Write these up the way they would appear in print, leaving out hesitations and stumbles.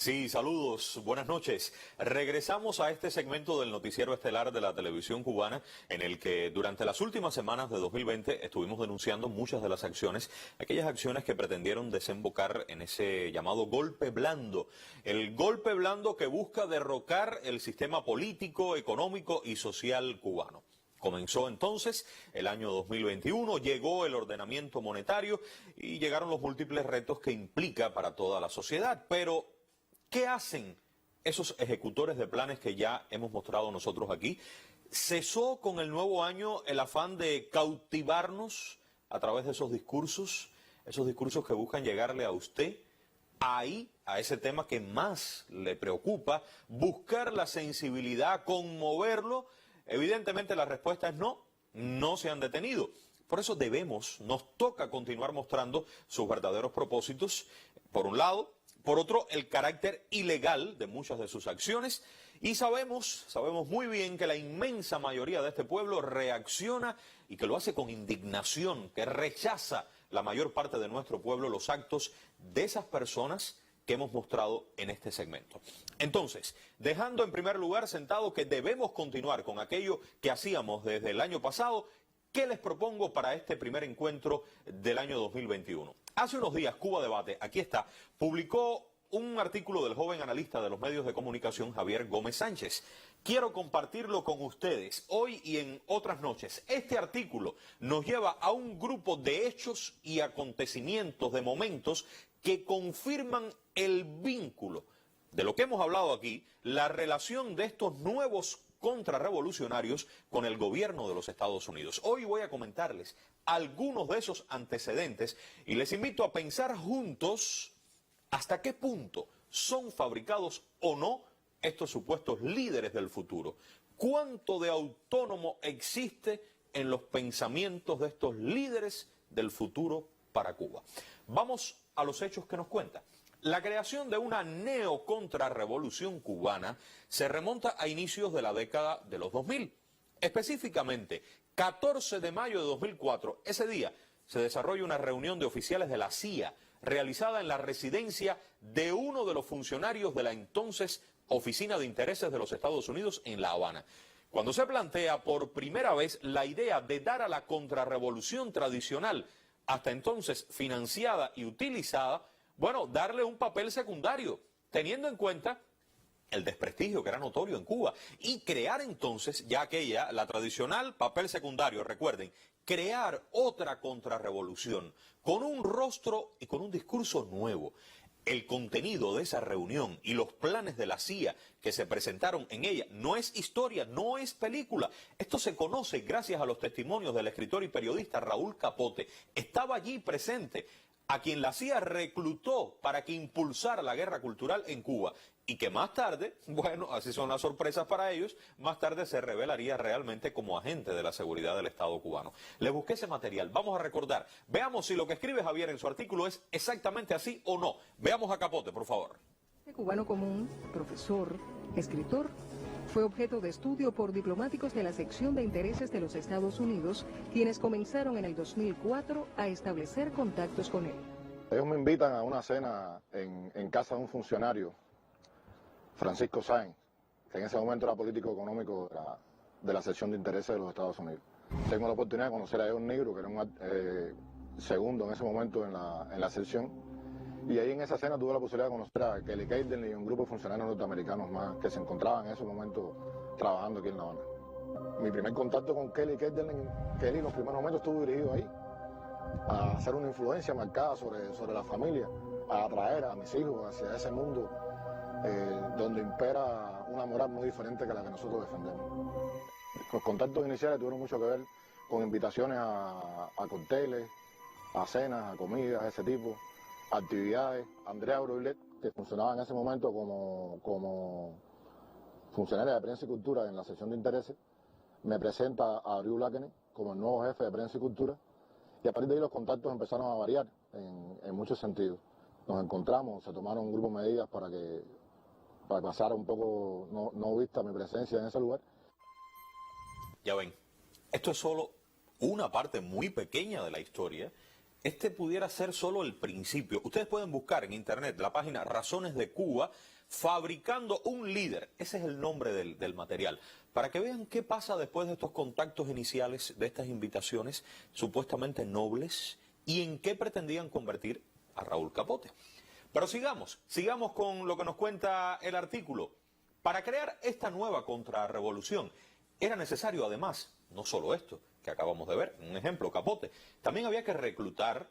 Sí, saludos, buenas noches. Regresamos a este segmento del noticiero estelar de la televisión cubana, en el que durante las últimas semanas de 2020 estuvimos denunciando muchas de las acciones, aquellas acciones que pretendieron desembocar en ese llamado golpe blando. El golpe blando que busca derrocar el sistema político, económico y social cubano. Comenzó entonces el año 2021, llegó el ordenamiento monetario y llegaron los múltiples retos que implica para toda la sociedad. Pero, ¿qué hacen esos ejecutores de planes que ya hemos mostrado nosotros aquí? ¿Cesó con el nuevo año el afán de cautivarnos a través de esos discursos que buscan llegarle a usted? Ahí, a ese tema que más le preocupa, buscar la sensibilidad, conmoverlo. Evidentemente la respuesta es no, no se han detenido. Por eso nos toca continuar mostrando sus verdaderos propósitos, por un lado. Por otro, el carácter ilegal de muchas de sus acciones. Y sabemos muy bien que la inmensa mayoría de este pueblo reacciona y que lo hace con indignación, que rechaza la mayor parte de nuestro pueblo los actos de esas personas que hemos mostrado en este segmento. Entonces, dejando en primer lugar sentado que debemos continuar con aquello que hacíamos desde el año pasado, ¿qué les propongo para este primer encuentro del año 2021? Hace unos días, Cuba Debate, aquí está, publicó un artículo del joven analista de los medios de comunicación, Javier Gómez Sánchez. Quiero compartirlo con ustedes hoy y en otras noches. Este artículo nos lleva a un grupo de hechos y acontecimientos, de momentos, que confirman el vínculo de lo que hemos hablado aquí, la relación de estos nuevos contrarrevolucionarios con el gobierno de los Estados Unidos. Hoy voy a comentarles algunos de esos antecedentes y les invito a pensar juntos hasta qué punto son fabricados o no estos supuestos líderes del futuro. ¿Cuánto de autónomo existe en los pensamientos de estos líderes del futuro para Cuba? Vamos a los hechos que nos cuentan. La creación de una neocontrarrevolución cubana se remonta a inicios de la década de los 2000. Específicamente, 14 de mayo de 2004, ese día se desarrolla una reunión de oficiales de la CIA realizada en la residencia de uno de los funcionarios de la entonces Oficina de Intereses de los Estados Unidos en La Habana. Cuando se plantea por primera vez la idea de dar a la contrarrevolución tradicional, hasta entonces financiada y utilizada, darle un papel secundario, teniendo en cuenta el desprestigio que era notorio en Cuba, y crear entonces, la tradicional papel secundario, recuerden, crear otra contrarrevolución, con un rostro y con un discurso nuevo. El contenido de esa reunión y los planes de la CIA que se presentaron en ella no es historia, no es película. Esto se conoce gracias a los testimonios del escritor y periodista Raúl Capote. Estaba allí presente, a quien la CIA reclutó para que impulsara la guerra cultural en Cuba y que más tarde, así son las sorpresas para ellos, más tarde se revelaría realmente como agente de la seguridad del Estado cubano. Le busqué ese material, vamos a recordar, veamos si lo que escribe Javier en su artículo es exactamente así o no. Veamos a Capote, por favor. Cubano común, profesor, escritor, fue objeto de estudio por diplomáticos de la sección de intereses de los Estados Unidos, quienes comenzaron en el 2004 a establecer contactos con él. Ellos me invitan a una cena en casa de un funcionario, Francisco Sáenz, que en ese momento era político económico de la sección de intereses de los Estados Unidos. Tengo la oportunidad de conocer a Eon Negro, que era un segundo en ese momento en la sección. Y ahí en esa cena tuve la posibilidad de conocer a Kelly Keidel y un grupo de funcionarios norteamericanos más que se encontraban en ese momento trabajando aquí en La Habana. Mi primer contacto con Kelly Keidel, Kelly en los primeros momentos estuvo dirigido ahí, a hacer una influencia marcada sobre la familia, a atraer a mis hijos hacia ese mundo donde impera una moral muy diferente que la que nosotros defendemos. Los contactos iniciales tuvieron mucho que ver con invitaciones a cócteles, a cenas, a comidas, ese tipo, actividades. Andrea Broilet, que funcionaba en ese momento como funcionaria de prensa y cultura en la sección de intereses, me presenta a Abril Lackner como el nuevo jefe de prensa y cultura, y a partir de ahí los contactos empezaron a variar en muchos sentidos. Nos encontramos, se tomaron un grupo de medidas para pasar un poco no vista mi presencia en ese lugar. Ya ven, esto es solo una parte muy pequeña de la historia este pudiera ser solo el principio. Ustedes pueden buscar en internet la página Razones de Cuba, fabricando un líder. Ese es el nombre del material. Para que vean qué pasa después de estos contactos iniciales, de estas invitaciones supuestamente nobles, y en qué pretendían convertir a Raúl Capote. Pero sigamos con lo que nos cuenta el artículo. Para crear esta nueva contrarrevolución era necesario además, no solo esto que acabamos de ver, un ejemplo, Capote, también había que reclutar,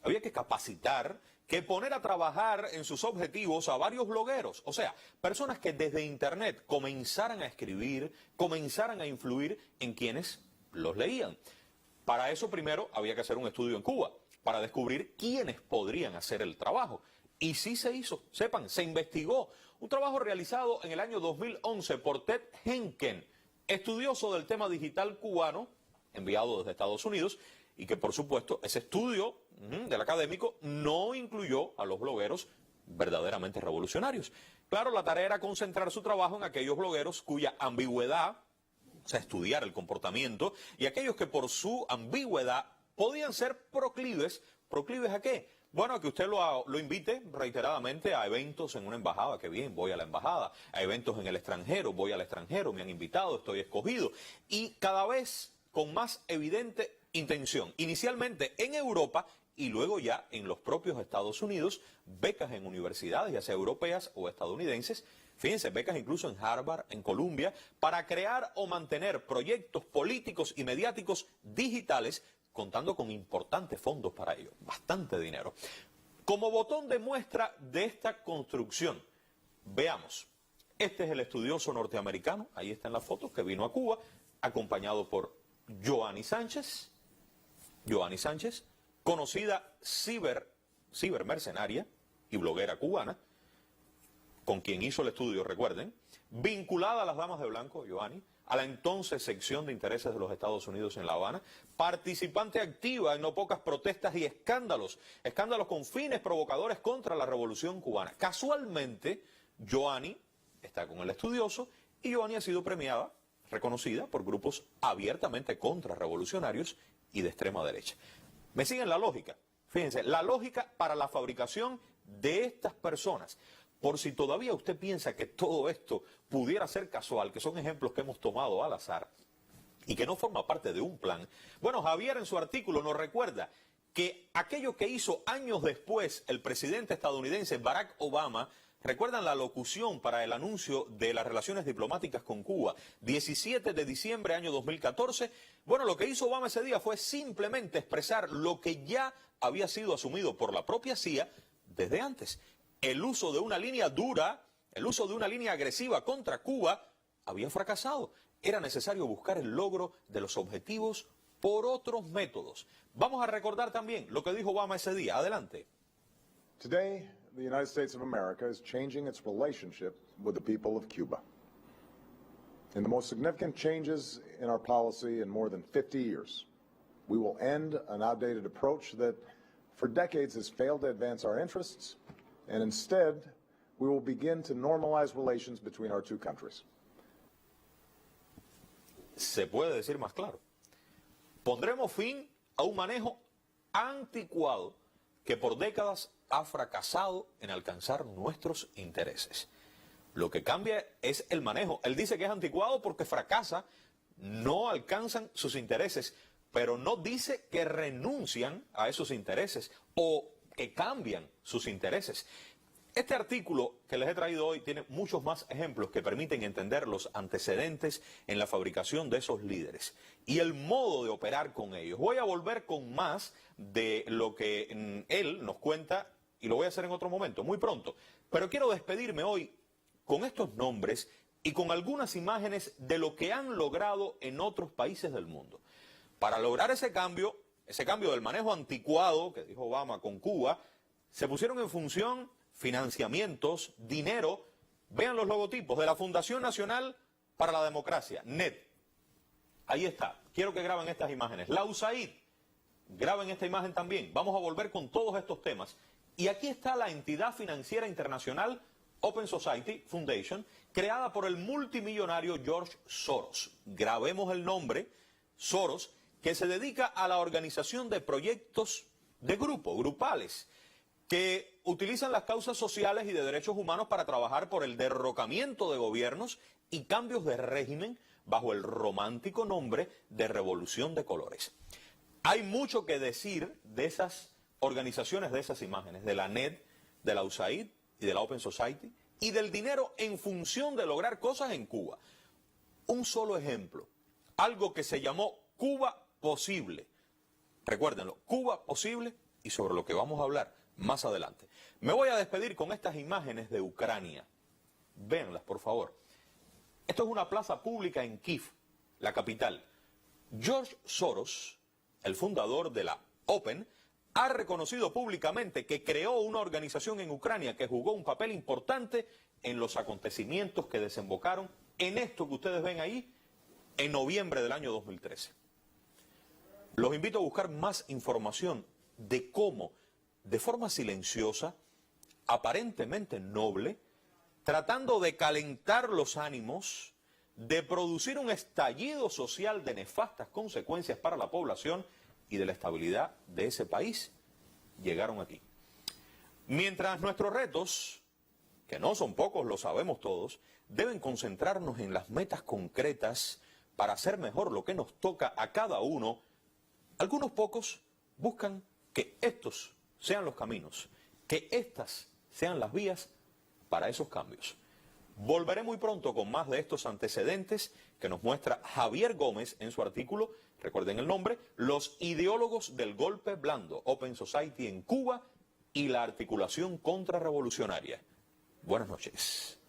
había que capacitar, que poner a trabajar en sus objetivos a varios blogueros, o sea, personas que desde internet comenzaran a escribir, comenzaran a influir en quienes los leían. Para eso primero había que hacer un estudio en Cuba, para descubrir quiénes podrían hacer el trabajo. Y sí se hizo, sepan, se investigó. Un trabajo realizado en el año 2011 por Ted Henken, estudioso del tema digital cubano, enviado desde Estados Unidos, y que por supuesto ese estudio del académico no incluyó a los blogueros verdaderamente revolucionarios. Claro, la tarea era concentrar su trabajo en aquellos blogueros cuya ambigüedad, o sea, estudiar el comportamiento, y aquellos que por su ambigüedad podían ser proclives. ¿Proclives a qué? Bueno, a que usted lo invite reiteradamente a eventos en una embajada, que bien, voy a la embajada, a eventos en el extranjero, voy al extranjero, me han invitado, estoy escogido, y cada vez con más evidente intención, inicialmente en Europa y luego ya en los propios Estados Unidos, becas en universidades, ya sea europeas o estadounidenses, fíjense, becas incluso en Harvard, en Columbia, para crear o mantener proyectos políticos y mediáticos digitales, contando con importantes fondos para ello, bastante dinero. Como botón de muestra de esta construcción, veamos, este es el estudioso norteamericano, ahí están las fotos, que vino a Cuba, acompañado por Joanny Sánchez, conocida cibermercenaria y bloguera cubana, con quien hizo el estudio, recuerden, vinculada a las damas de blanco, Joanny, a la entonces sección de intereses de los Estados Unidos en La Habana, participante activa en no pocas protestas y escándalos con fines provocadores contra la revolución cubana. Casualmente, Joanny está con el estudioso y Joanny ha sido premiada, reconocida por grupos abiertamente contrarrevolucionarios y de extrema derecha. ¿Me siguen la lógica? Fíjense, la lógica para la fabricación de estas personas. Por si todavía usted piensa que todo esto pudiera ser casual, que son ejemplos que hemos tomado al azar y que no forma parte de un plan. Bueno, Javier en su artículo nos recuerda que aquello que hizo años después el presidente estadounidense Barack Obama, ¿recuerdan la locución para el anuncio de las relaciones diplomáticas con Cuba? 17 de diciembre año 2014. Bueno, lo que hizo Obama ese día fue simplemente expresar lo que ya había sido asumido por la propia CIA desde antes. El uso de una línea dura, el uso de una línea agresiva contra Cuba había fracasado. Era necesario buscar el logro de los objetivos por otros métodos. Vamos a recordar también lo que dijo Obama ese día. Adelante. Today, the United States of America is changing its relationship with the people of Cuba. In the most significant changes in our policy in more than 50 years, we will end an outdated approach that for decades has failed to advance our interests, and instead, we will begin to normalize relations between our two countries. Se puede decir más claro. Pondremos fin a un manejo anticuado que por décadas ha fracasado en alcanzar nuestros intereses. Lo que cambia es el manejo. Él dice que es anticuado porque fracasa, no alcanzan sus intereses, pero no dice que renuncian a esos intereses o que cambian sus intereses. Este artículo que les he traído hoy tiene muchos más ejemplos que permiten entender los antecedentes en la fabricación de esos líderes y el modo de operar con ellos. Voy a volver con más de lo que él nos cuenta y lo voy a hacer en otro momento, muy pronto. Pero quiero despedirme hoy con estos nombres y con algunas imágenes de lo que han logrado en otros países del mundo. Para lograr ese cambio del manejo anticuado que dijo Obama con Cuba, se pusieron en función financiamientos, dinero. Vean los logotipos de la Fundación Nacional para la Democracia, NED. Ahí está. Quiero que graben estas imágenes. La USAID, graben esta imagen también. Vamos a volver con todos estos temas. Y aquí está la entidad financiera internacional Open Society Foundation, creada por el multimillonario George Soros. Grabemos el nombre, Soros, que se dedica a la organización de proyectos de grupo, grupales, que utilizan las causas sociales y de derechos humanos para trabajar por el derrocamiento de gobiernos y cambios de régimen bajo el romántico nombre de Revolución de Colores. Hay mucho que decir de esas organizaciones, de esas imágenes, de la NED, de la USAID y de la Open Society, y del dinero en función de lograr cosas en Cuba. Un solo ejemplo, algo que se llamó Cuba Posible. Recuérdenlo, Cuba Posible, y sobre lo que vamos a hablar más adelante. Me voy a despedir con estas imágenes de Ucrania. Véanlas, por favor. Esto es una plaza pública en Kiev, la capital. George Soros, el fundador de la Open, ha reconocido públicamente que creó una organización en Ucrania que jugó un papel importante en los acontecimientos que desembocaron en esto que ustedes ven ahí en noviembre del año 2013. Los invito a buscar más información de cómo, de forma silenciosa, aparentemente noble, tratando de calentar los ánimos, de producir un estallido social de nefastas consecuencias para la población y de la estabilidad de ese país, llegaron aquí. Mientras nuestros retos, que no son pocos, lo sabemos todos, deben concentrarnos en las metas concretas para hacer mejor lo que nos toca a cada uno, algunos pocos buscan que estos sean los caminos, que estas sean las vías para esos cambios. Volveré muy pronto con más de estos antecedentes que nos muestra Javier Gómez en su artículo, recuerden el nombre, Los ideólogos del golpe blando, Open Society en Cuba y la articulación contrarrevolucionaria. Buenas noches.